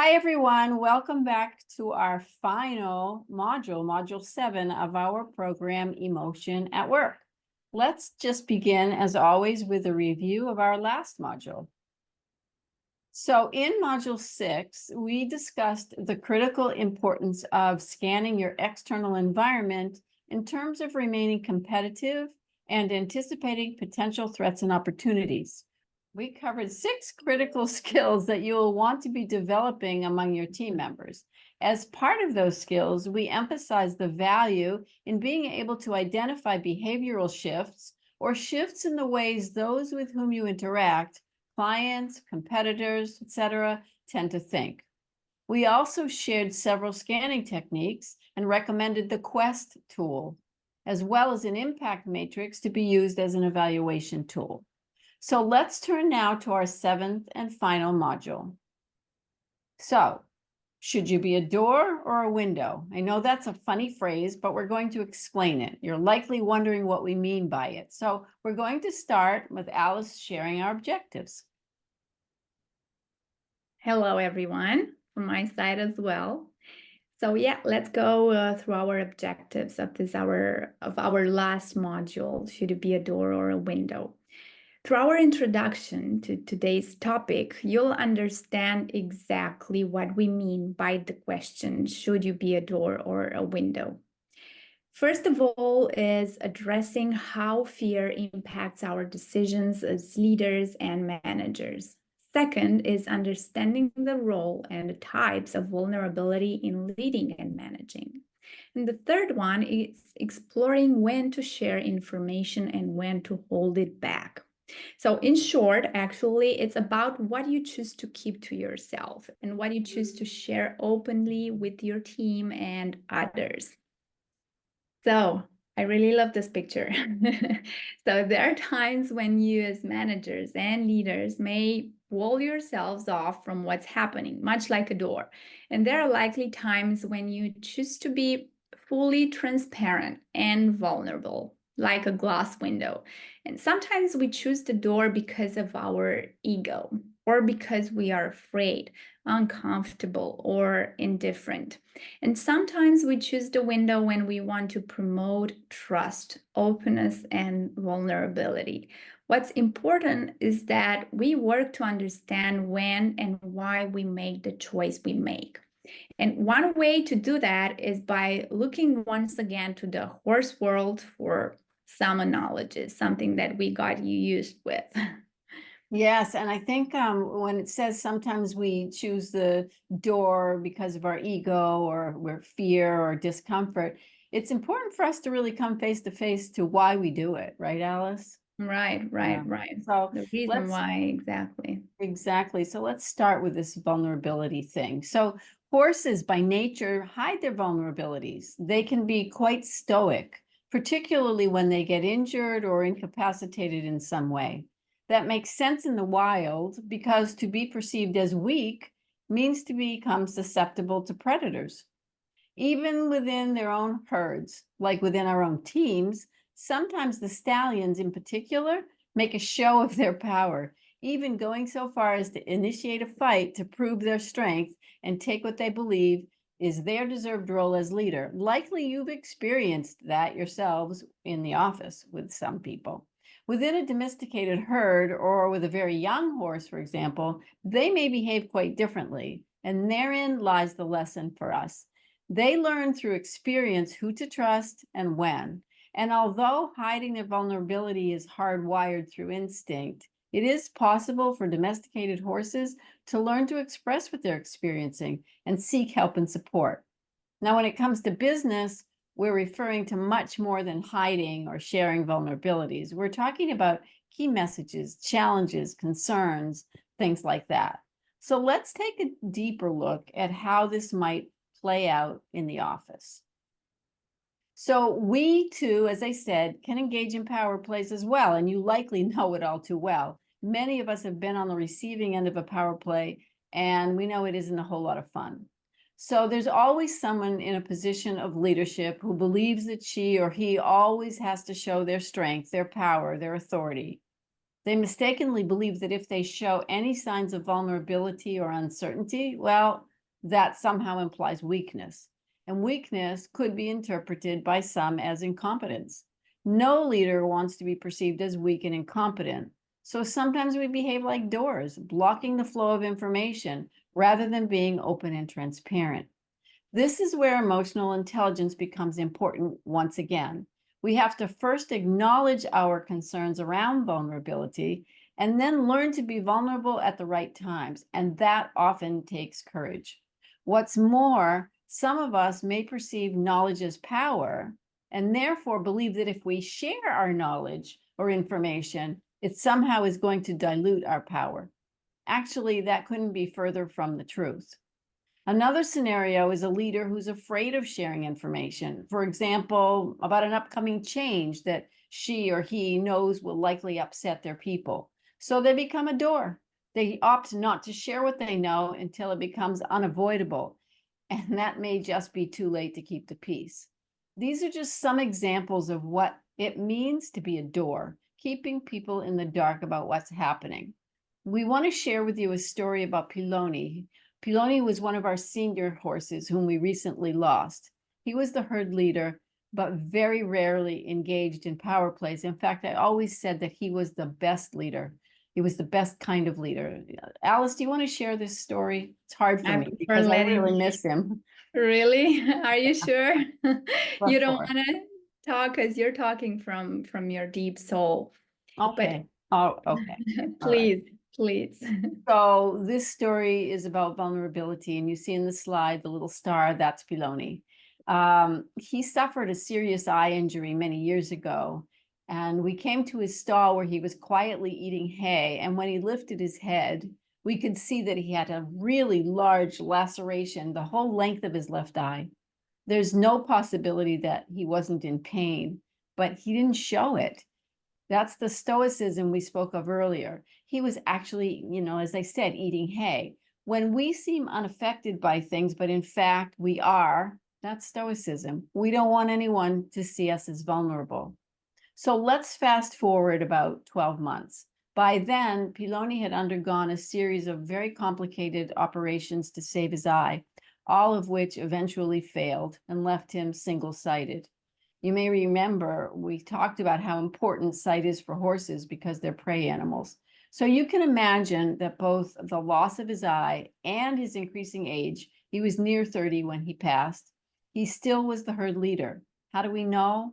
Hi, everyone. Welcome back to our final module, Module 7 of our program, Emotion at Work. Let's just begin, as always, with a review of our last module. So in Module 6, we discussed the critical importance of scanning your external environment in terms of remaining competitive and anticipating potential threats and opportunities. We covered 6 critical skills that you will want to be developing among your team members. As part of those skills, we emphasize the value in being able to identify behavioral shifts or shifts in the ways those with whom you interact, clients, competitors, etc., tend to think. We also shared several scanning techniques and recommended the Quest tool, as well as an impact matrix to be used as an evaluation tool. So let's turn now to our 7th and final module. So, should you be a door or a window? I know that's a funny phrase, but we're going to explain it. You're likely wondering what we mean by it. So we're going to start with Alice sharing our objectives. Hello, everyone, from my side as well. So let's go through our objectives of our last module. Should it be a door or a window? Through our introduction to today's topic, you'll understand exactly what we mean by the question, should you be a door or a window? First of all is addressing how fear impacts our decisions as leaders and managers. Second is understanding the role and the types of vulnerability in leading and managing. And the third one is exploring when to share information and when to hold it back. So in short, actually, it's about what you choose to keep to yourself and what you choose to share openly with your team and others. So I really love this picture. So there are times when you as managers and leaders may wall yourselves off from what's happening, much like a door. And there are likely times when you choose to be fully transparent and vulnerable, like a glass window. And sometimes we choose the door because of our ego or because we are afraid, uncomfortable, or indifferent. And sometimes we choose the window when we want to promote trust, openness, and vulnerability. What's important is that we work to understand when and why we make the choice we make. And one way to do that is by looking once again to the horse world for some analogies, something that we got you used with. Yes, and I think when it says sometimes we choose the door because of our ego or we're fear or discomfort, it's important for us to really come face to face to why we do it, right, Alice? Right. Yeah. So The reason why, exactly. exactly. So let's start with this vulnerability thing. So horses by nature hide their vulnerabilities. They can be quite stoic, particularly when they get injured or incapacitated in some way. That makes sense in the wild because to be perceived as weak means to become susceptible to predators. Even within their own herds, like within our own teams, sometimes the stallions in particular make a show of their power, even going so far as to initiate a fight to prove their strength and take what they believe is their deserved role as leader. Likely you've experienced that yourselves in the office with some people. Within a domesticated herd or with a very young horse, for example, they may behave quite differently, and therein lies the lesson for us. They learn through experience who to trust and when. And although hiding their vulnerability is hardwired through instinct, it is possible for domesticated horses to learn to express what they're experiencing and seek help and support. Now, when it comes to business, we're referring to much more than hiding or sharing vulnerabilities. We're talking about key messages, challenges, concerns, things like that. So let's take a deeper look at how this might play out in the office. So we too, as I said, can engage in power plays as well, and you likely know it all too well. Many of us have been on the receiving end of a power play, and we know it isn't a whole lot of fun. So there's always someone in a position of leadership who believes that she or he always has to show their strength, their power, their authority. They mistakenly believe that if they show any signs of vulnerability or uncertainty, well, that somehow implies weakness. And weakness could be interpreted by some as incompetence. No leader wants to be perceived as weak and incompetent. So sometimes we behave like doors, blocking the flow of information rather than being open and transparent. This is where emotional intelligence becomes important once again. We have to first acknowledge our concerns around vulnerability and then learn to be vulnerable at the right times. And that often takes courage. What's more, some of us may perceive knowledge as power and therefore believe that if we share our knowledge or information, it somehow is going to dilute our power. Actually, that couldn't be further from the truth. Another scenario is a leader who's afraid of sharing information, for example, about an upcoming change that she or he knows will likely upset their people. So they become a door. They opt not to share what they know until it becomes unavoidable. And that may just be too late to keep the peace. These are just some examples of what it means to be a door, keeping people in the dark about what's happening. We want to share with you a story about Piloni. Piloni was one of our senior horses whom we recently lost. He was the herd leader, but very rarely engaged in power plays. In fact, I always said that he was the best leader. He was the best kind of leader. Alice, do you want to share this story? It's hard for I me prefer because I letting really you. miss him. Really? Are you sure? Of You don't course. want to talk because you're talking from your deep soul. But Okay. Oh, okay. All right. please, please. So this story is about vulnerability, and you see in the slide the little star, that's Piloni. He suffered a serious eye injury many years ago, and we came to his stall where he was quietly eating hay, and when he lifted his head, we could see that he had a really large laceration the whole length of his left eye. There's no possibility that he wasn't in pain, but he didn't show it. That's the stoicism we spoke of earlier. He was actually, as I said, eating hay. When we seem unaffected by things, but in fact we are, that's stoicism. We don't want anyone to see us as vulnerable. So let's fast forward about 12 months. By then, Piloni had undergone a series of very complicated operations to save his eye, all of which eventually failed and left him single-sighted. You may remember we talked about how important sight is for horses because they're prey animals. So you can imagine that both the loss of his eye and his increasing age, he was near 30 when he passed, he still was the herd leader. How do we know?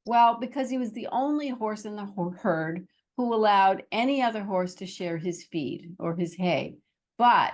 Well, because he was the only horse in the herd who allowed any other horse to share his feed or his hay. But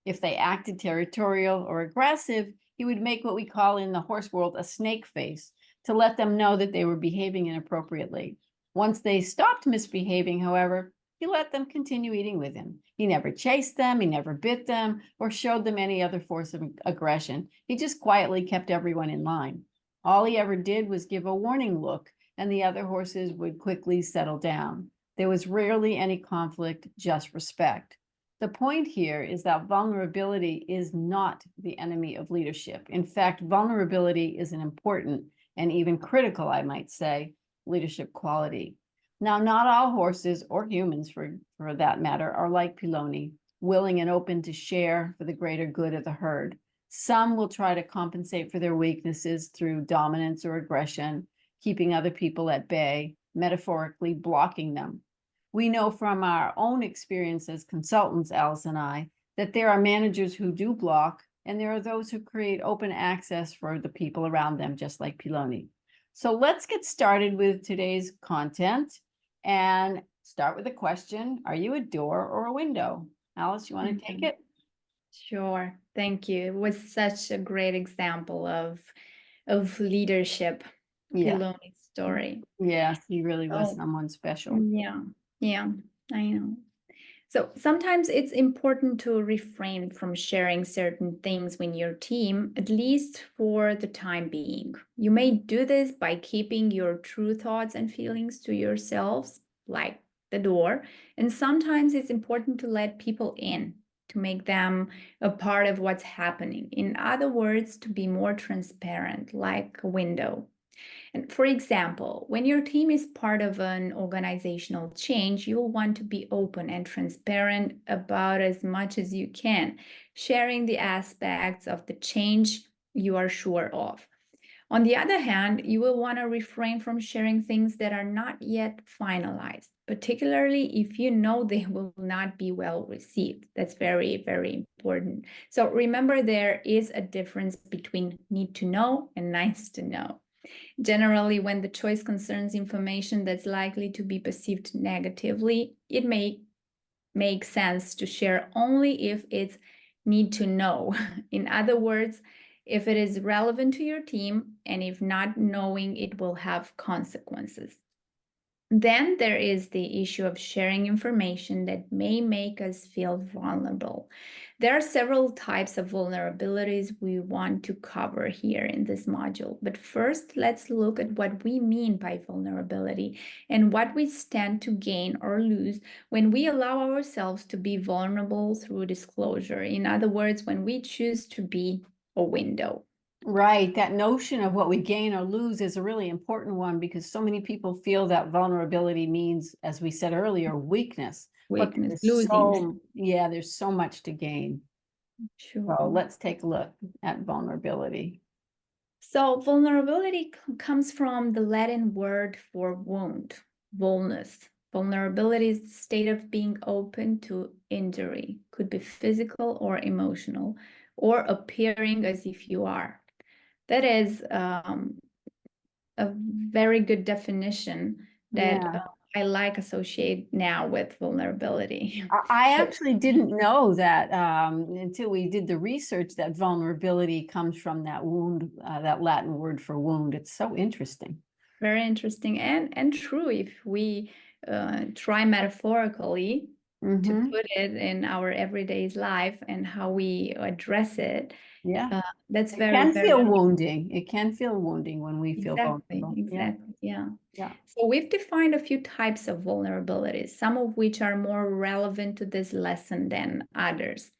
if they acted territorial or aggressive, he would make what we call in the horse world a snake face, to let them know that they were behaving inappropriately. Once they stopped misbehaving, however, he let them continue eating with him. He never chased them, he never bit them, or showed them any other force of aggression. He just quietly kept everyone in line. All he ever did was give a warning look, and the other horses would quickly settle down. There was rarely any conflict, just respect. The point here is that vulnerability is not the enemy of leadership. In fact, vulnerability is an important and even critical, I might say, leadership quality. Now, not all horses or humans, for that matter, are like Piloni, willing and open to share for the greater good of the herd. Some will try to compensate for their weaknesses through dominance or aggression, keeping other people at bay, metaphorically blocking them. We know from our own experience as consultants, Alice and I, that there are managers who do block, and there are those who create open access for the people around them, just like Piloni. So let's get started with today's content and start with a question. Are you a door or a window? Alice, you want to take it? Sure. Thank you. It was such a great example of leadership, Yeah. Piloni's story. Yes, he really was Oh, someone special. yeah, I know. So sometimes it's important to refrain from sharing certain things with your team, at least for the time being. You may do this by keeping your true thoughts and feelings to yourselves, like the door. And sometimes it's important to let people in, to make them a part of what's happening. In other words, to be more transparent, like a window. And for example, when your team is part of an organizational change, you'll want to be open and transparent about as much as you can, sharing the aspects of the change you are sure of. On the other hand, you will want to refrain from sharing things that are not yet finalized, particularly if you know they will not be well received. That's very, very important. So remember, there is a difference between need to know and nice to know. Generally, when the choice concerns information that's likely to be perceived negatively, it may make sense to share only if it's need to know. In other words, if it is relevant to your team, and if not knowing it will have consequences. Then there is the issue of sharing information that may make us feel vulnerable. There are several types of vulnerabilities we want to cover here in this module. But first, let's look at what we mean by vulnerability and what we stand to gain or lose when we allow ourselves to be vulnerable through disclosure. In other words, when we choose to be a window. Right. That notion of what we gain or lose is a really important one because so many people feel that vulnerability means, as we said earlier, weakness. But Weakness, there's losing. there's so much to gain. So Sure. let's take a look at vulnerability. So vulnerability comes from the Latin word for wound, vulnus. Vulnerability is the state of being open to injury, could be physical or emotional, or appearing as if you are. That is a very good definition that Yeah. I associate now with vulnerability. I actually didn't know that until we did the research that vulnerability comes from that wound, that Latin word for wound. It's so interesting. Very interesting and true if we try metaphorically to put it in our everyday life and how we address it. Yeah. That's It very, can very feel wounding. It can feel wounding when we feel exactly, vulnerable. Yeah. exactly, yeah. Yeah. So we've defined a few types of vulnerabilities, some of which are more relevant to this lesson than others.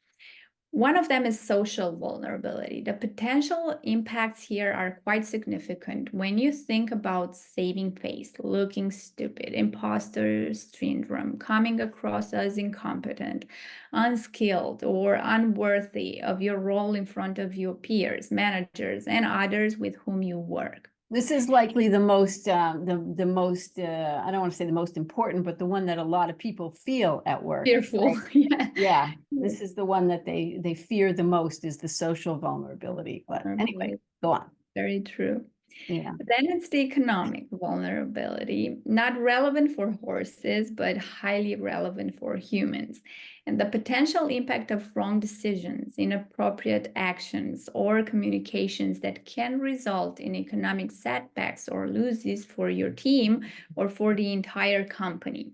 One of them is social vulnerability. The potential impacts here are quite significant when you think about saving face, looking stupid, imposter syndrome, coming across as incompetent, unskilled, or unworthy of your role in front of your peers, managers, and others with whom you work. This is likely the most, the most, I don't want to say the most important, but the one that a lot of people feel at work. Fearful, Right? yeah. Yeah, this is the one that they fear the most is the social vulnerability. But anyway, go on. Very true. Yeah. Then it's the economic vulnerability, not relevant for horses, but highly relevant for humans. And the potential impact of wrong decisions, inappropriate actions, or communications that can result in economic setbacks or losses for your team or for the entire company.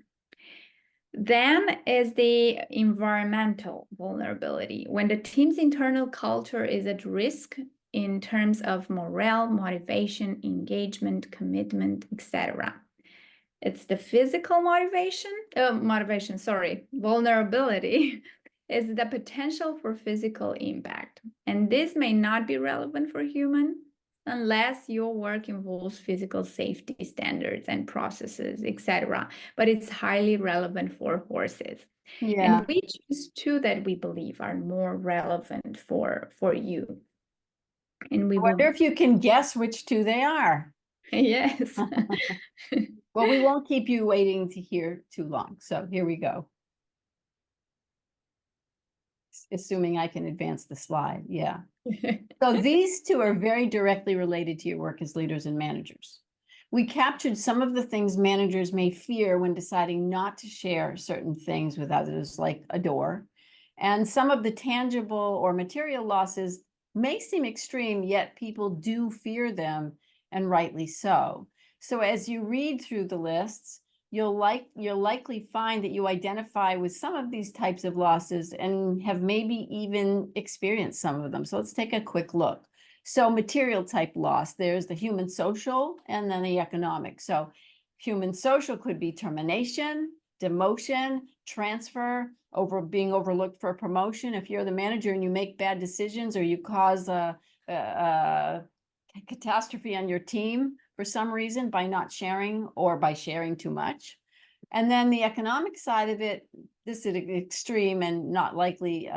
Then is the environmental vulnerability, when the team's internal culture is at risk in terms of morale, motivation, engagement, commitment, etc. It's the physical vulnerability is the potential for physical impact. And this may not be relevant for human unless your work involves physical safety standards and processes, etc. But it's highly relevant for horses. Yeah. And we choose two that we believe are more relevant for you. And we I wonder will, if you can guess which two they are. yes. Well, we won't keep you waiting to hear too long. So here we go. Assuming I can advance the slide. Yeah. So these two are very directly related to your work as leaders and managers. We captured some of the things managers may fear when deciding not to share certain things with others, like a door. And some of the tangible or material losses may seem extreme, yet people do fear them, and rightly so. So as you read through the lists, you'll likely find that you identify with some of these types of losses and have maybe even experienced some of them. So let's take a quick look. So material type loss, there's the human social and then the economic. So human social could be termination, demotion, transfer, being overlooked for a promotion. If you're the manager and you make bad decisions or you cause a catastrophe on your team, for some reason by not sharing or by sharing too much. And then the economic side of it, this is extreme and not likely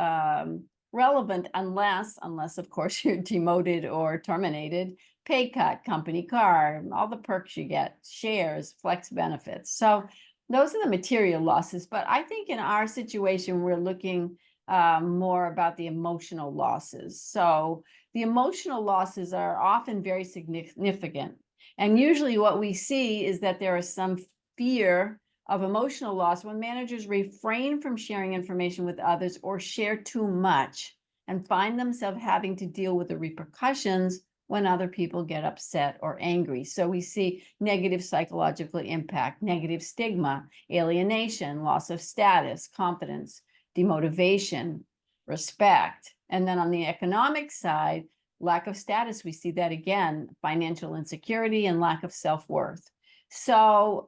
relevant unless of course you're demoted or terminated, pay cut, company car, all the perks you get, shares, flex benefits. So those are the material losses. But I think in our situation, we're looking more about the emotional losses. So the emotional losses are often very significant. And usually what we see is that there is some fear of emotional loss when managers refrain from sharing information with others or share too much and find themselves having to deal with the repercussions when other people get upset or angry. So we see negative psychological impact, negative stigma, alienation, loss of status, confidence, demotivation, respect. And then on the economic side, lack of status, we see that again, financial insecurity and lack of self-worth. So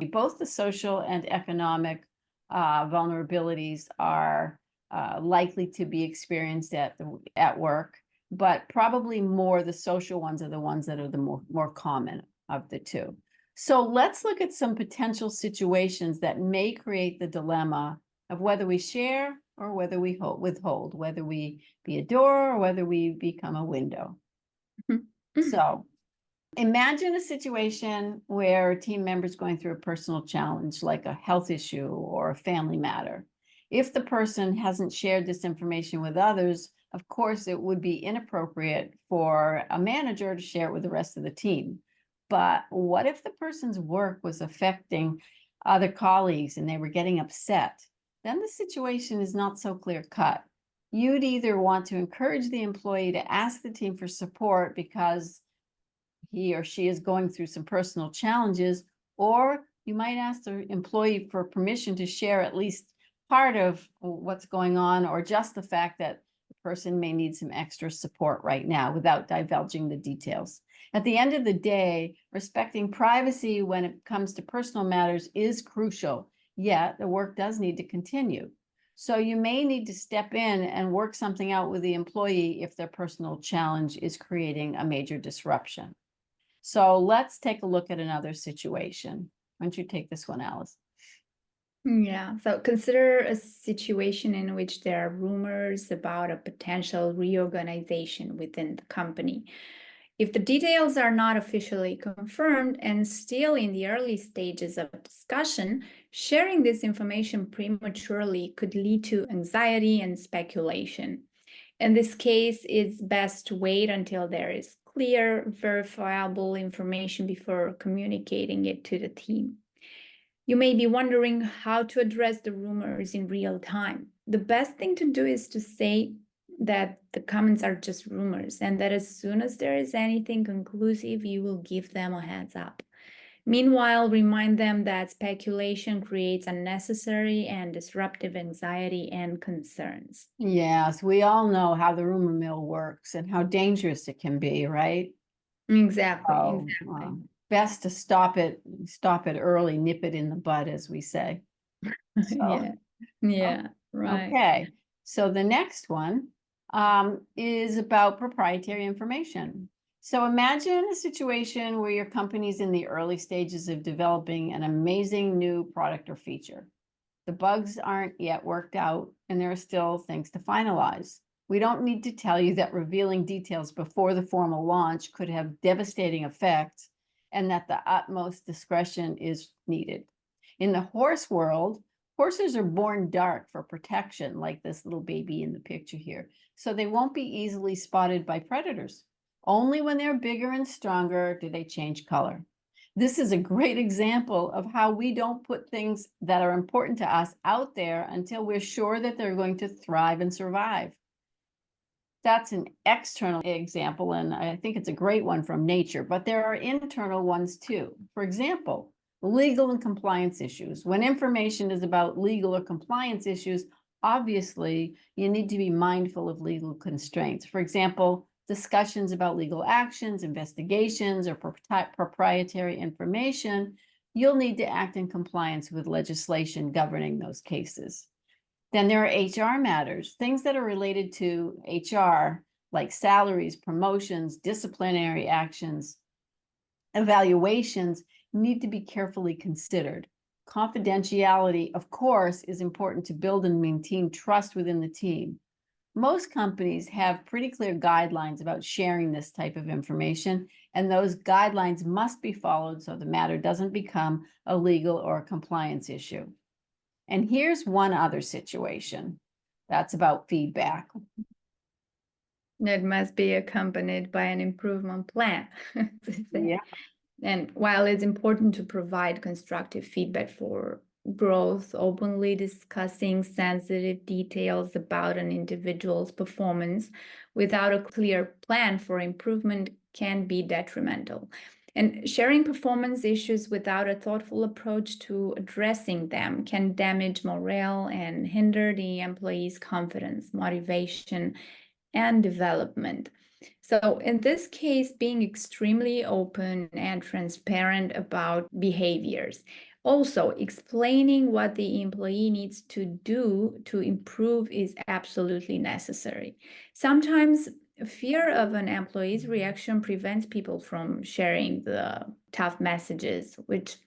both the social and economic vulnerabilities are likely to be experienced at work, but probably more the social ones are the ones that are the more common of the two. So let's look at some potential situations that may create the dilemma of whether we share or whether we withhold, whether we be a door or whether we become a window. So imagine a situation where a team member is going through a personal challenge, like a health issue or a family matter. If the person hasn't shared this information with others, of course, it would be inappropriate for a manager to share it with the rest of the team. But what if the person's work was affecting other colleagues and they were getting upset? Then the situation is not so clear cut. You'd either want to encourage the employee to ask the team for support because he or she is going through some personal challenges, or you might ask the employee for permission to share at least part of what's going on, or just the fact that the person may need some extra support right now without divulging the details. At the end of the day, respecting privacy when it comes to personal matters is crucial, yet the work does need to continue. So you may need to step in and work something out with the employee if their personal challenge is creating a major disruption. So let's take a look at another situation. Why don't you take this one, Alice? Yeah, so consider a situation in which there are rumors about a potential reorganization within the company. If the details are not officially confirmed and still in the early stages of discussion, sharing this information prematurely could lead to anxiety and speculation. In this case, it's best to wait until there is clear, verifiable information before communicating it to the team. You may be wondering how to address the rumors in real time. The best thing to do is to say that the comments are just rumors and that as soon as there is anything conclusive, you will give them a heads up. Meanwhile, remind them that speculation creates unnecessary and disruptive anxiety and concerns. Yes, we all know how the rumor mill works and how dangerous it can be, right? Exactly, So, exactly. best to stop it early, nip it in the bud, as we say. So, Yeah, yeah, right. okay. So the next one is about proprietary information. So imagine a situation where your company's in the early stages of developing an amazing new product or feature. The bugs aren't yet worked out, and there are still things to finalize. We don't need to tell you that revealing details before the formal launch could have devastating effects and that the utmost discretion is needed. In the horse world, horses are born dark for protection, like this little baby in the picture here, so they won't be easily spotted by predators. Only when they're bigger and stronger do they change color. This is a great example of how we don't put things that are important to us out there until we're sure that they're going to thrive and survive. That's an external example, and I think it's a great one from nature, but there are internal ones too. For example, legal and compliance issues. When information is about legal or compliance issues, obviously you need to be mindful of legal constraints. For example, discussions about legal actions, investigations, or proprietary information, you'll need to act in compliance with legislation governing those cases. Then there are HR matters, things that are related to HR, like salaries, promotions, disciplinary actions. evaluations need to be carefully considered. Confidentiality, of course, is important to build and maintain trust within the team. Most companies have pretty clear guidelines about sharing this type of information, and those guidelines must be followed so the matter doesn't become a legal or a compliance issue. And here's one other situation that's about feedback. It must be accompanied by an improvement plan. Yeah. And while it's important to provide constructive feedback for growth, openly discussing sensitive details about an individual's performance without a clear plan for improvement can be detrimental. And sharing performance issues without a thoughtful approach to addressing them can damage morale and hinder the employee's confidence, motivation, and development. So in this case, being extremely open and transparent about behaviors. Also, explaining what the employee needs to do to improve is absolutely necessary. Sometimes fear of an employee's reaction prevents people from sharing the tough messages, which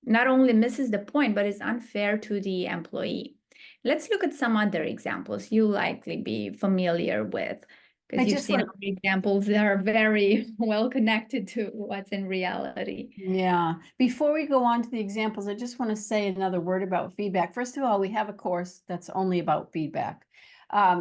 not only misses the point, but is unfair to the employee. Let's look at some other examples you likely be familiar with, because you've seen other examples that are very well connected to what's in reality. Yeah. Before we go on to the examples, I just want to say another word about feedback. First of all, we have a course that's only about feedback.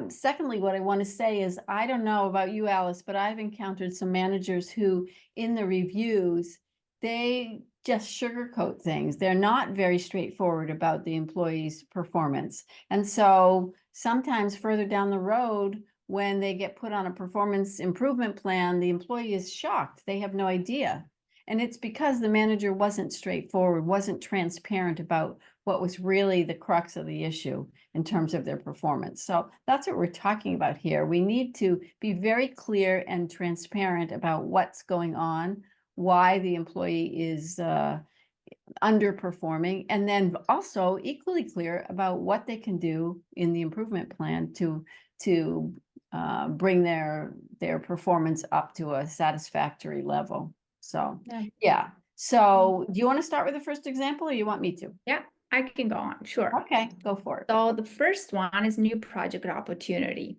Secondly, what I want to say is, I don't know about you, Alice, but I've encountered some managers who, in the reviews, they just sugarcoat things. They're not very straightforward about the employee's performance. And so sometimes further down the road, when they get put on a performance improvement plan, the employee is shocked. They have no idea. And it's because the manager wasn't straightforward, wasn't transparent about what was really the crux of the issue in terms of their performance. So that's what we're talking about here. We need to be very clear and transparent about what's going on, why the employee is underperforming, and then also equally clear about what they can do in the improvement plan to bring their performance up to a satisfactory level. So yeah. So do you want to start with the first example, or you want me to? Yeah, I can go on. Sure. Okay, go for it. So the first one is new project opportunity.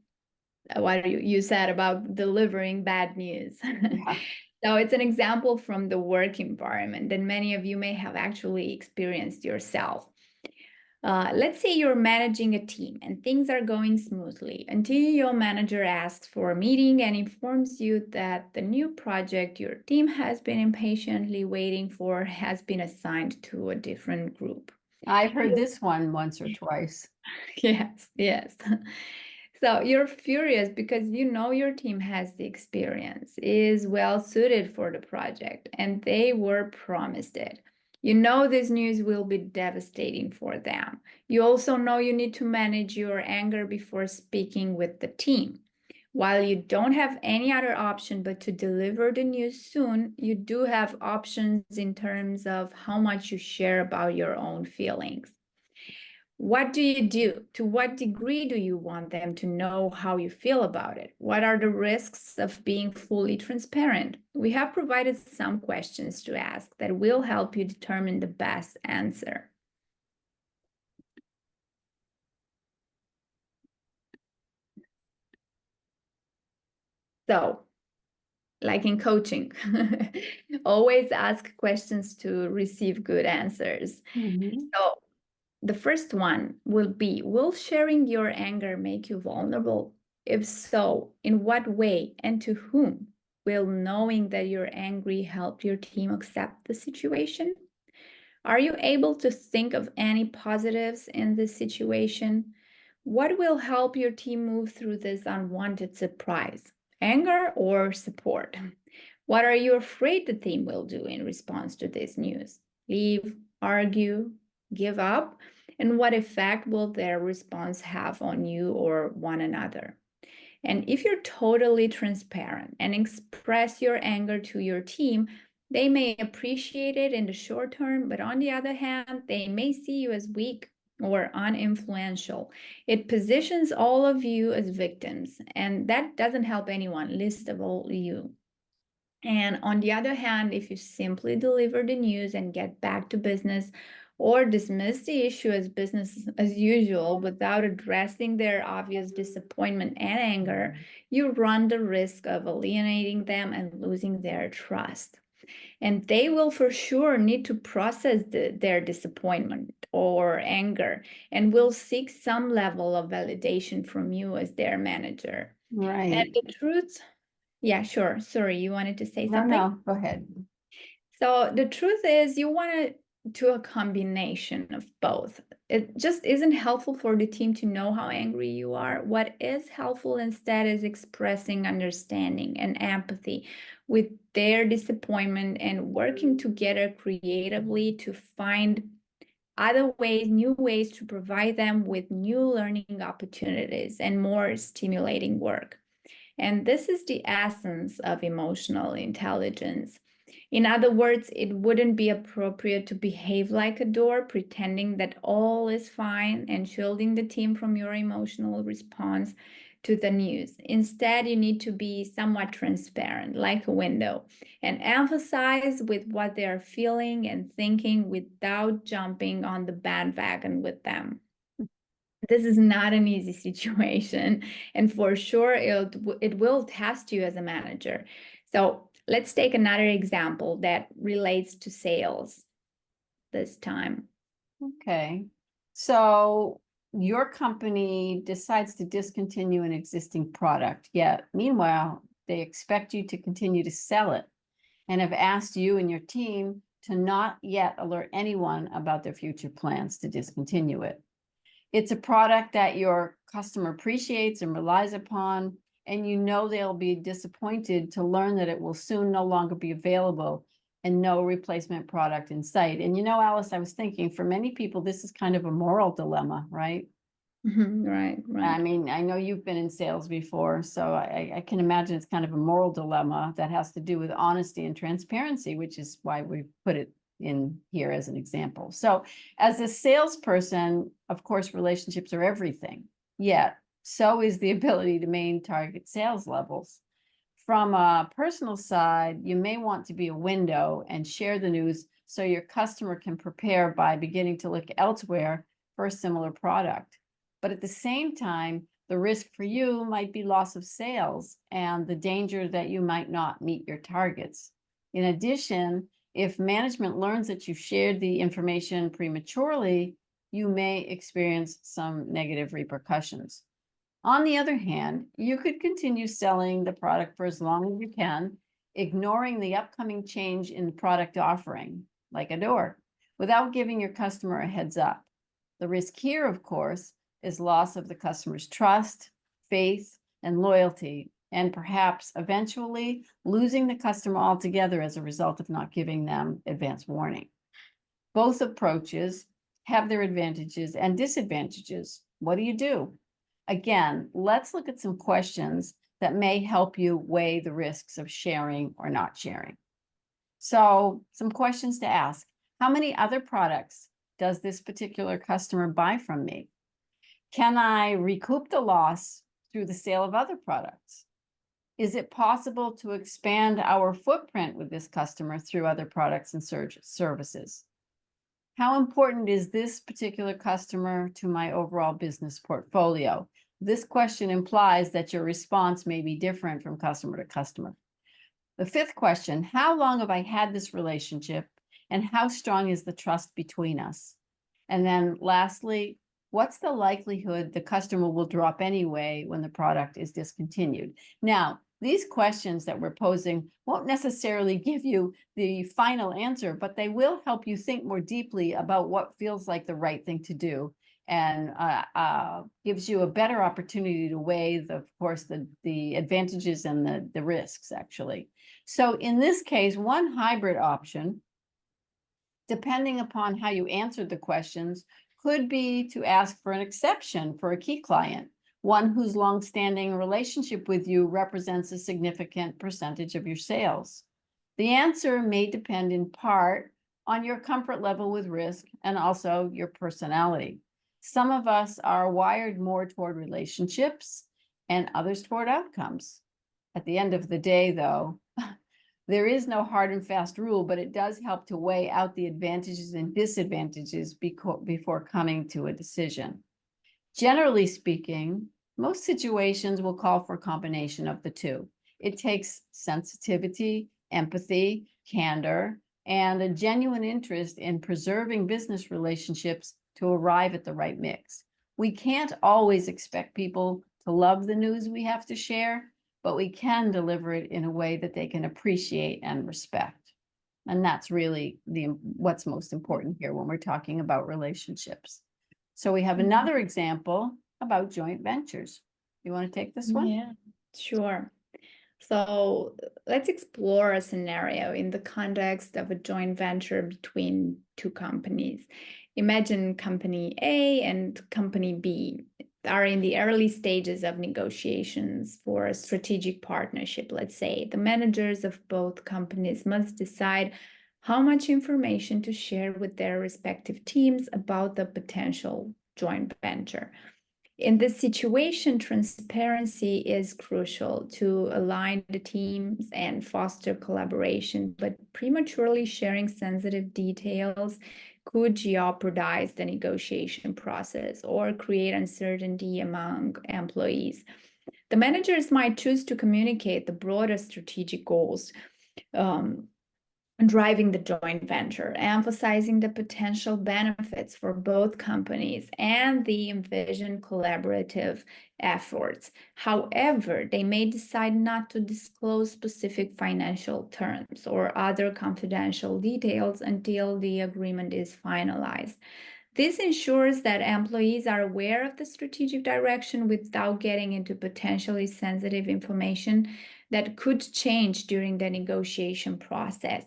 What you said about delivering bad news. Yeah. So it's an example from the work environment that many of you may have actually experienced yourself. Let's say you're managing a team and things are going smoothly until your manager asks for a meeting and informs you that the new project your team has been impatiently waiting for has been assigned to a different group. I've heard this one once or twice. Yes, yes. So you're furious because you know your team has the experience, is well suited for the project, and they were promised it. You know this news will be devastating for them. You also know you need to manage your anger before speaking with the team. While you don't have any other option but to deliver the news soon, you do have options in terms of how much you share about your own feelings. What do you do? To what degree do you want them to know how you feel about it? What are the risks of being fully transparent? We have provided some questions to ask that will help you determine the best answer. So, like in coaching, always ask questions to receive good answers. So, the first one will be, will sharing your anger make you vulnerable? If so, in what way and to whom? Will knowing that you're angry help your team accept the situation? Are you able to think of any positives in this situation? What will help your team move through this unwanted surprise? Anger or support? What are you afraid the team will do in response to this news? Leave, argue, give up? And what effect will their response have on you or one another? And if you're totally transparent and express your anger to your team, they may appreciate it in the short term, but on the other hand, they may see you as weak or uninfluential. It positions all of you as victims, and that doesn't help anyone, least of all you. And on the other hand, if you simply deliver the news and get back to business, or dismiss the issue as business as usual without addressing their obvious disappointment and anger, you run the risk of alienating them and losing their trust. And they will for sure need to process their disappointment or anger and will seek some level of validation from you as their manager. And Right. the truth, yeah, sure. Sorry, you wanted to say No, something? no, go ahead. So the truth is, you want to do a combination of both. It just isn't helpful for the team to know how angry you are. What is helpful instead is expressing understanding and empathy with their disappointment and working together creatively to find other ways, new ways to provide them with new learning opportunities and more stimulating work. And this is the essence of emotional intelligence. In other words, it wouldn't be appropriate to behave like a door, pretending that all is fine and shielding the team from your emotional response to the news. Instead, you need to be somewhat transparent, like a window, and emphasize with what they are feeling and thinking without jumping on the bandwagon with them. This is not an easy situation, and for sure it will test you as a manager. So let's take another example that relates to sales this time. Okay. So your company decides to discontinue an existing product, yet meanwhile, they expect you to continue to sell it and have asked you and your team to not yet alert anyone about their future plans to discontinue it. It's a product that your customer appreciates and relies upon, and you know they'll be disappointed to learn that it will soon no longer be available and no replacement product in sight. And you know, Alice, I was thinking for many people, this is kind of a moral dilemma, right? Right, I right. mean, I know you've been in sales before, so I can imagine it's kind of a moral dilemma that has to do with honesty and transparency, which is why we put it in here as an example. So as a salesperson, of course, relationships are everything, yet so is the ability to maintain target sales levels. From a personal side, you may want to be a window and share the news so your customer can prepare by beginning to look elsewhere for a similar product. But at the same time, the risk for you might be loss of sales and the danger that you might not meet your targets. In addition, if management learns that you shared the information prematurely, you may experience some negative repercussions. On the other hand, you could continue selling the product for as long as you can, ignoring the upcoming change in the product offering, like a door, without giving your customer a heads up. The risk here, of course, is loss of the customer's trust, faith, and loyalty, and perhaps eventually losing the customer altogether as a result of not giving them advance warning. Both approaches have their advantages and disadvantages. What do you do? Again, let's look at some questions that may help you weigh the risks of sharing or not sharing. So, some questions to ask. How many other products does this particular customer buy from me? Can I recoup the loss through the sale of other products? Is it possible to expand our footprint with this customer through other products and services? How important is this particular customer to my overall business portfolio? This question implies that your response may be different from customer to customer. The fifth question, how long have I had this relationship and how strong is the trust between us? And then lastly, what's the likelihood the customer will drop anyway when the product is discontinued? Now, these questions that we're posing won't necessarily give you the final answer, but they will help you think more deeply about what feels like the right thing to do and gives you a better opportunity to weigh, of course, the advantages and the risks, actually. So in this case, one hybrid option, depending upon how you answered the questions, could be to ask for an exception for a key client, one whose longstanding relationship with you represents a significant percentage of your sales. The answer may depend in part on your comfort level with risk and also your personality. Some of us are wired more toward relationships and others toward outcomes. At the end of the day, though, There is no hard and fast rule, but it does help to weigh out the advantages and disadvantages before coming to a decision. Generally speaking, most situations will call for a combination of the two. It takes sensitivity, empathy, candor, and a genuine interest in preserving business relationships to arrive at the right mix. We can't always expect people to love the news we have to share, but we can deliver it in a way that they can appreciate and respect. And that's really what's most important here when we're talking about relationships. So we have another example about joint ventures. You want to take this one? Yeah, sure. So let's explore a scenario in the context of a joint venture between two companies. Imagine company A and company B are in the early stages of negotiations for a strategic partnership. Let's say the managers of both companies must decide how much information to share with their respective teams about the potential joint venture. In this situation, transparency is crucial to align the teams and foster collaboration, but prematurely sharing sensitive details could jeopardize the negotiation process or create uncertainty among employees. The managers might choose to communicate the broader strategic goals driving the joint venture, emphasizing the potential benefits for both companies and the envisioned collaborative efforts. However, they may decide not to disclose specific financial terms or other confidential details until the agreement is finalized. This ensures that employees are aware of the strategic direction without getting into potentially sensitive information that could change during the negotiation process.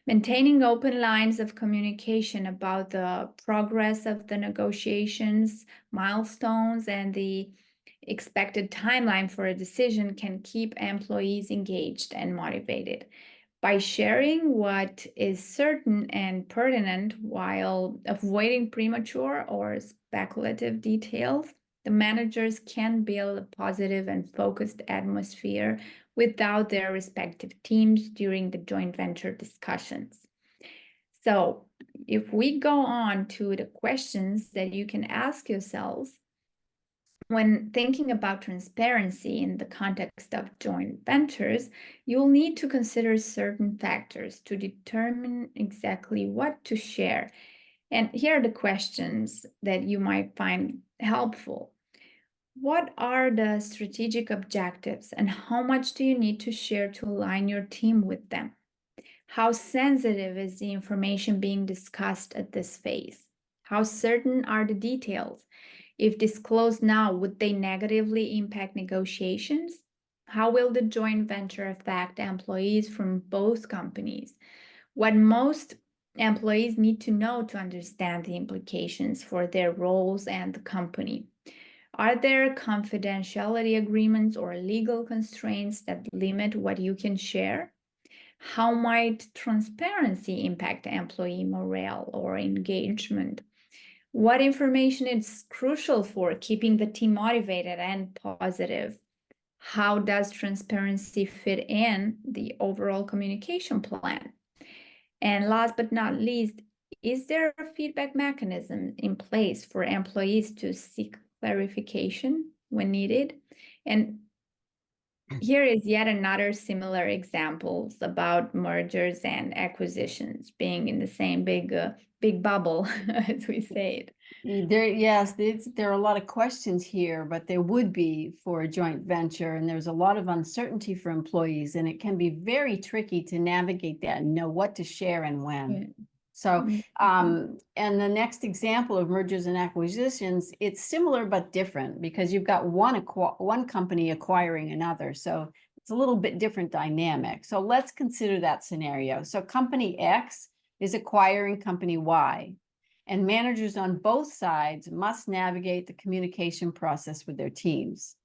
Maintaining open lines of communication about the progress of the negotiations, milestones, and the expected timeline for a decision can keep employees engaged and motivated. By sharing what is certain and pertinent while avoiding premature or speculative details, the managers can build a positive and focused atmosphere without their respective teams during the joint venture discussions. So, if we go on to the questions that you can ask yourselves when thinking about transparency in the context of joint ventures, you'll need to consider certain factors to determine exactly what to share. And here are the questions that you might find helpful. What are the strategic objectives and how much do you need to share to align your team with them? How sensitive is the information being discussed at this phase? How certain are the details? If disclosed now, would they negatively impact negotiations? How will the joint venture affect employees from both companies? What most employees need to know to understand the implications for their roles and the company. Are there confidentiality agreements or legal constraints that limit what you can share? How might transparency impact employee morale or engagement? What information is crucial for keeping the team motivated and positive? How does transparency fit in the overall communication plan? And last but not least, is there a feedback mechanism in place for employees to seek clarification when needed? And here is yet another similar examples about mergers and acquisitions being in the same big bubble, as we say it. There are a lot of questions here, but there would be for a joint venture, and there's a lot of uncertainty for employees, and it can be very tricky to navigate that and know what to share and when. Yeah. So, and the next example of mergers and acquisitions, it's similar but different because you've got one company acquiring another. So it's a little bit different dynamic. So let's consider that scenario. So company X is acquiring company Y, and managers on both sides must navigate the communication process with their teams.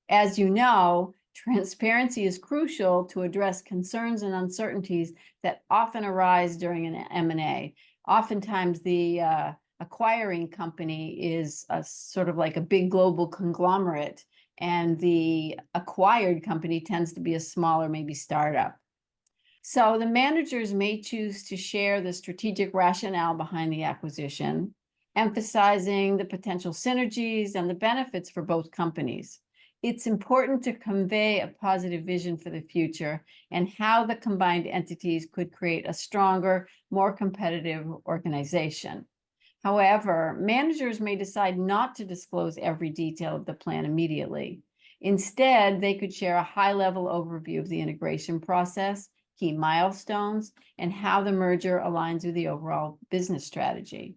As you know, transparency is crucial to address concerns and uncertainties that often arise during an M&A. Oftentimes, the acquiring company is sort of like a big global conglomerate, and the acquired company tends to be a smaller, maybe startup. So the managers may choose to share the strategic rationale behind the acquisition, emphasizing the potential synergies and the benefits for both companies. It's important to convey a positive vision for the future and how the combined entities could create a stronger, more competitive organization. However, managers may decide not to disclose every detail of the plan immediately. Instead, they could share a high-level overview of the integration process, key milestones, and how the merger aligns with the overall business strategy.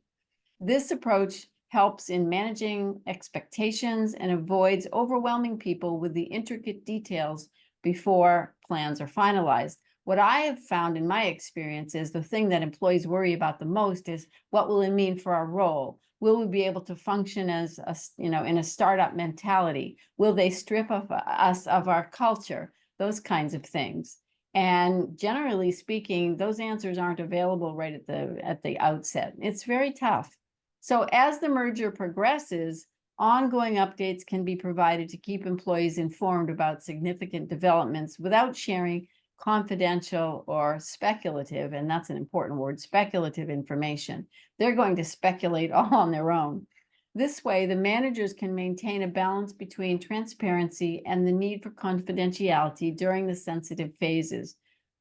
This approach helps in managing expectations and avoids overwhelming people with the intricate details before plans are finalized. What I have found in my experience is the thing that employees worry about the most is, what will it mean for our role? Will we be able to function as in a startup mentality? Will they strip us of our culture? Those kinds of things. And generally speaking, those answers aren't available right at the outset. It's very tough. So as the merger progresses, ongoing updates can be provided to keep employees informed about significant developments without sharing confidential or speculative, and that's an important word, speculative information. They're going to speculate all on their own. This way, the managers can maintain a balance between transparency and the need for confidentiality during the sensitive phases,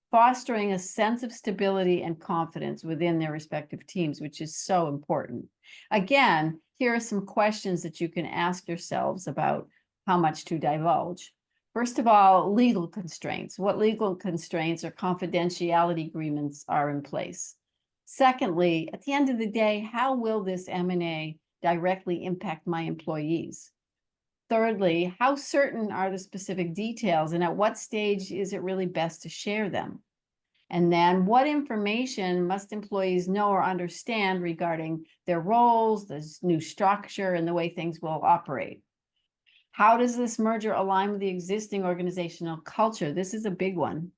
fostering a sense of stability and confidence within their respective teams, which is so important. Again, here are some questions that you can ask yourselves about how much to divulge. First of all, legal constraints. What legal constraints or confidentiality agreements are in place? Secondly, at the end of the day, how will this M&A directly impact my employees? Thirdly, how certain are the specific details, and at what stage is it really best to share them? And then what information must employees know or understand regarding their roles, the new structure, and the way things will operate? How does this merger align with the existing organizational culture? This is a big one.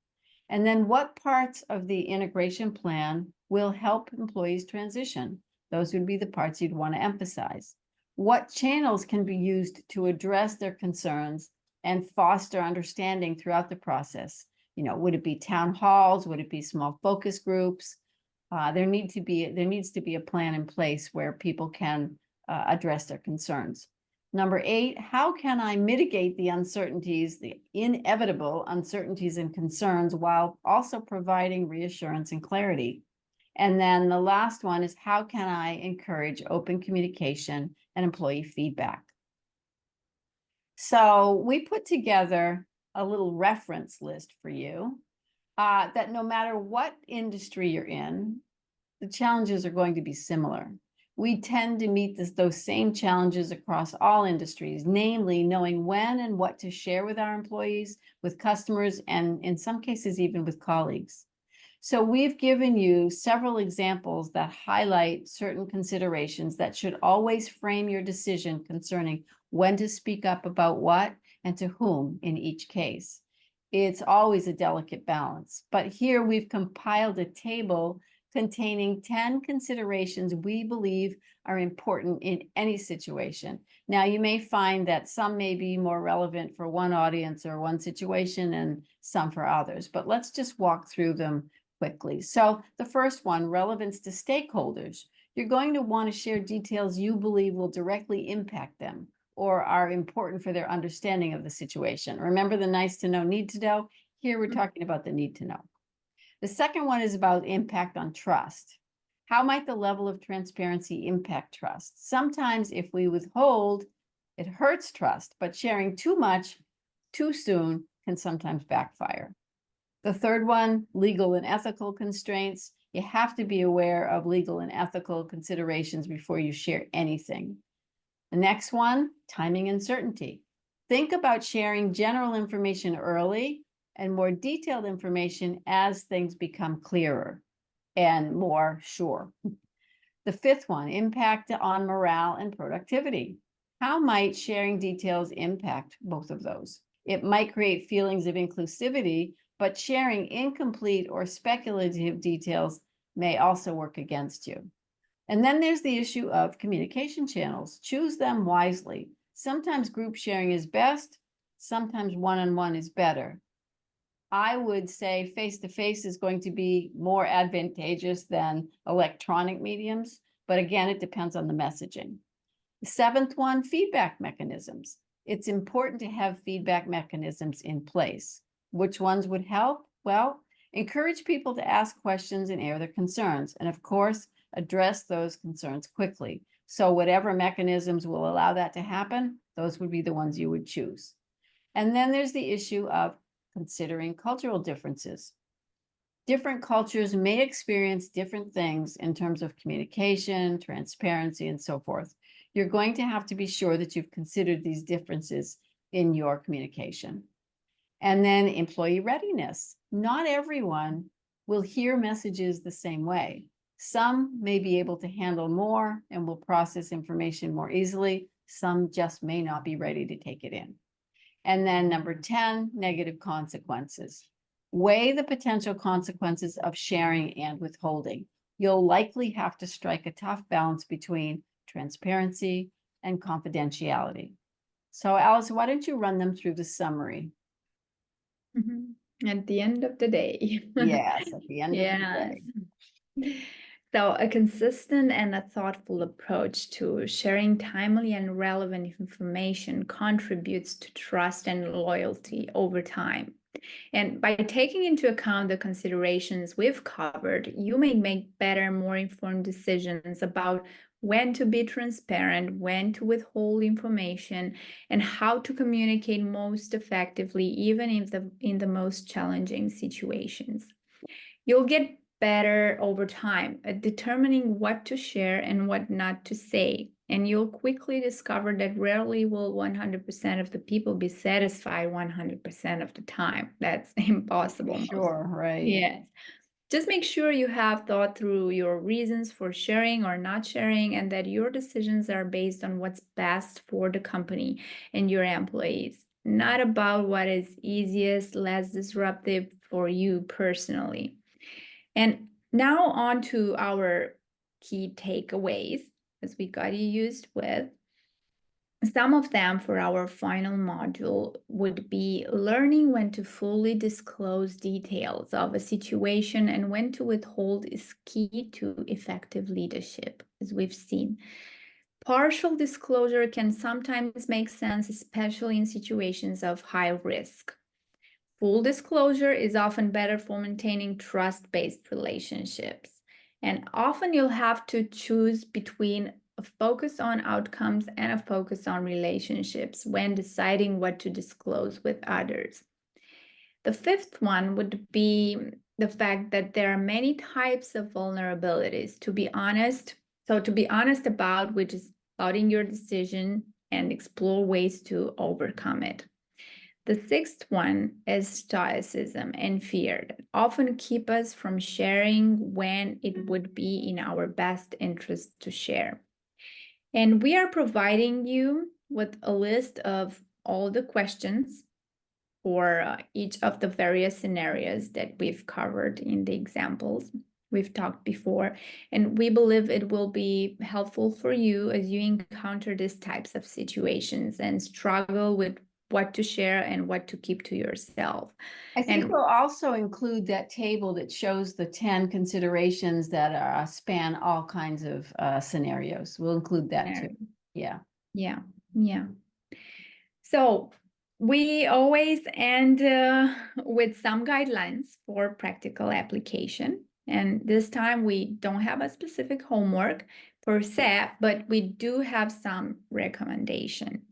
And then what parts of the integration plan will help employees transition? Those would be the parts you'd want to emphasize. What channels can be used to address their concerns and foster understanding throughout the process? Would it be town halls? Would it be small focus groups? There needs to be a plan in place where people can address their concerns. Number 8, how can I mitigate the uncertainties, the inevitable uncertainties and concerns, while also providing reassurance and clarity? And then the last one is, how can I encourage open communication and employee feedback? So we put together a little reference list for you that no matter what industry you're in, the challenges are going to be similar. We tend to meet those same challenges across all industries, namely knowing when and what to share with our employees, with customers, and in some cases, even with colleagues. So we've given you several examples that highlight certain considerations that should always frame your decision concerning when to speak up about what and to whom in each case. It's always a delicate balance, but here we've compiled a table containing 10 considerations we believe are important in any situation. Now, you may find that some may be more relevant for one audience or one situation and some for others, but let's just walk through them quickly. So the first one, relevance to stakeholders. You're going to want to share details you believe will directly impact them or are important for their understanding of the situation. Remember the nice to know, need to know? Here we're talking about the need to know. The second one is about impact on trust. How might the level of transparency impact trust? Sometimes if we withhold, it hurts trust, but sharing too much too soon can sometimes backfire. The third one, legal and ethical constraints. You have to be aware of legal and ethical considerations before you share anything. The next one, timing and certainty. Think about sharing general information early and more detailed information as things become clearer and more sure. The fifth one, impact on morale and productivity. How might sharing details impact both of those? It might create feelings of inclusivity, but sharing incomplete or speculative details may also work against you. And then there's the issue of communication channels. Choose them wisely. Sometimes group sharing is best, sometimes one-on-one is better. I would say face-to-face is going to be more advantageous than electronic mediums, but again, it depends on the messaging. The seventh one, feedback mechanisms. It's important to have feedback mechanisms in place. Which ones would help? Well, encourage people to ask questions and air their concerns, and of course, address those concerns quickly. So whatever mechanisms will allow that to happen, those would be the ones you would choose. And then there's the issue of considering cultural differences. Different cultures may experience different things in terms of communication, transparency, and so forth. You're going to have to be sure that you've considered these differences in your communication. And then employee readiness. Not everyone will hear messages the same way. Some may be able to handle more and will process information more easily. Some just may not be ready to take it in. And then number 10, negative consequences. Weigh the potential consequences of sharing and withholding. You'll likely have to strike a tough balance between transparency and confidentiality. So Alice, why don't you run them through the summary? At the end of the day. Yes, at the end of the Yes. day. So, a consistent and a thoughtful approach to sharing timely and relevant information contributes to trust and loyalty over time. And by taking into account the considerations we've covered, you may make better, more informed decisions about when to be transparent, when to withhold information, and how to communicate most effectively, even in the most challenging situations. You'll get better over time at determining what to share and what not to say. And you'll quickly discover that rarely will 100% of the people be satisfied 100% of the time. That's impossible. Sure, right. Yes. Just make sure you have thought through your reasons for sharing or not sharing, and that your decisions are based on what's best for the company and your employees, not about what is easiest, less disruptive for you personally. And now on to our key takeaways, as we got you used with. Some of them for our final module would be learning when to fully disclose details of a situation and when to withhold is key to effective leadership, as we've seen. Partial disclosure can sometimes make sense, especially in situations of high risk. Full disclosure is often better for maintaining trust-based relationships. And often you'll have to choose between a focus on outcomes and a focus on relationships when deciding what to disclose with others. The fifth one would be the fact that there are many types of vulnerabilities, to be honest. So to be honest about, which is doubting your decision and explore ways to overcome it. The sixth one is stoicism and fear that often keep us from sharing when it would be in our best interest to share. And we are providing you with a list of all the questions for each of the various scenarios that we've covered in the examples we've talked before. And we believe it will be helpful for you as you encounter these types of situations and struggle with what to share and what to keep to yourself. I think we'll also include that table that shows the 10 considerations that span all kinds of scenarios. We'll include that too. Yeah. Yeah. Yeah. So we always end with some guidelines for practical application. And this time we don't have a specific homework per se, but we do have some recommendations.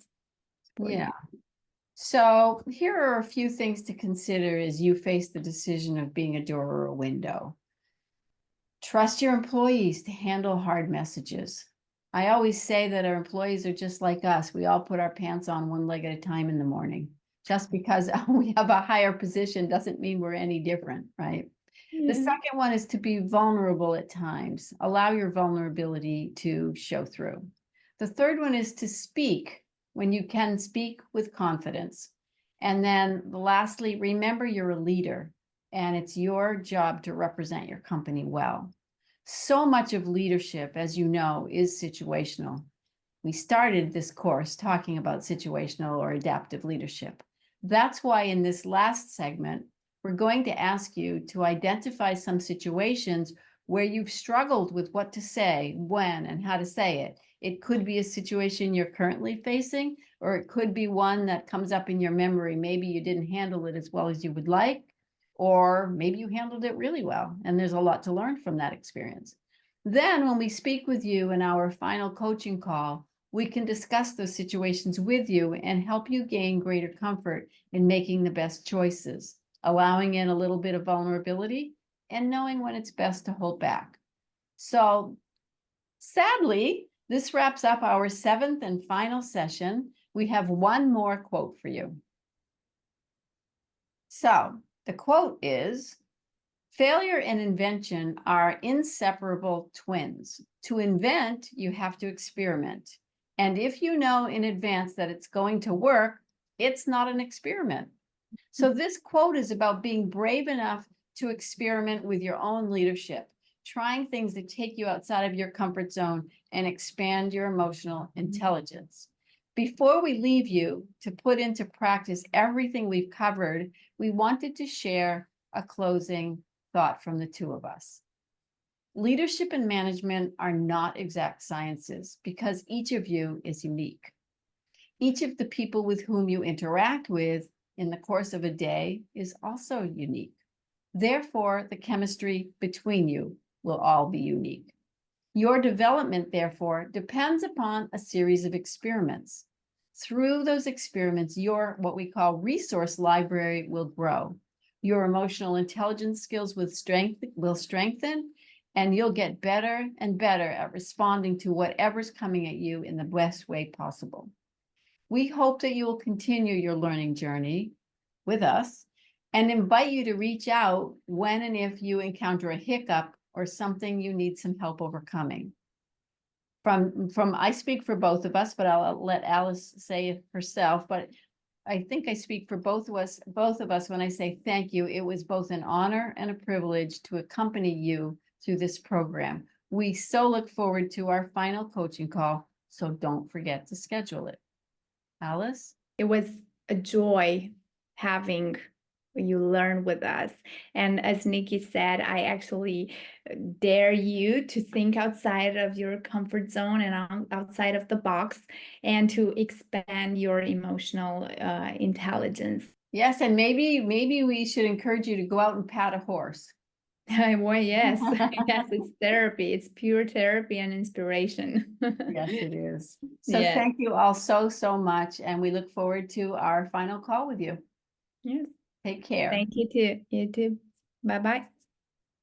Yeah. So here are a few things to consider as you face the decision of being a door or a window. Trust your employees to handle hard messages. I always say that our employees are just like us. We all put our pants on one leg at a time in the morning. Just because we have a higher position doesn't mean we're any different, right? The second one is to be vulnerable at times. Allow your vulnerability to show through. The third one is to speak when you can speak with confidence. And then lastly, remember you're a leader and it's your job to represent your company well. So much of leadership, as you know, is situational. We started this course talking about situational or adaptive leadership. That's why in this last segment, we're going to ask you to identify some situations where you've struggled with what to say, when, and how to say it. It could be a situation you're currently facing, or it could be one that comes up in your memory. Maybe you didn't handle it as well as you would like, or maybe you handled it really well, and there's a lot to learn from that experience. Then when we speak with you in our final coaching call, we can discuss those situations with you and help you gain greater comfort in making the best choices, allowing in a little bit of vulnerability and knowing when it's best to hold back. So sadly, this wraps up our 7th and final session. We have one more quote for you. So the quote is, "Failure and invention are inseparable twins. To invent, you have to experiment. And if you know in advance that it's going to work, it's not an experiment." So this quote is about being brave enough to experiment with your own leadership, trying things that take you outside of your comfort zone and expand your emotional intelligence. Before we leave you to put into practice everything we've covered, we wanted to share a closing thought from the two of us. Leadership and management are not exact sciences because each of you is unique. Each of the people with whom you interact with in the course of a day is also unique. Therefore, the chemistry between you will all be unique. Your development, therefore, depends upon a series of experiments. Through those experiments, your what we call resource library will grow. Your emotional intelligence skills will strengthen, and you'll get better and better at responding to whatever's coming at you in the best way possible. We hope that you will continue your learning journey with us and invite you to reach out when and if you encounter a hiccup or something you need some help overcoming. I speak for both of us, but I'll let Alice say it herself, but I think I speak for both of us when I say thank you. It was both an honor and a privilege to accompany you through this program. We so look forward to our final coaching call, so don't forget to schedule it. Alice? It was a joy having you learn with us. And as Nikki said, I actually dare you to think outside of your comfort zone and outside of the box and to expand your emotional intelligence. Yes, and maybe we should encourage you to go out and pat a horse. Well, yes, yes, it's therapy. It's pure therapy and inspiration. Yes, it is. So Yes. thank you all so much, and we look forward to our final call with you. Yes. Take care. Thank you too. You too. Bye-bye.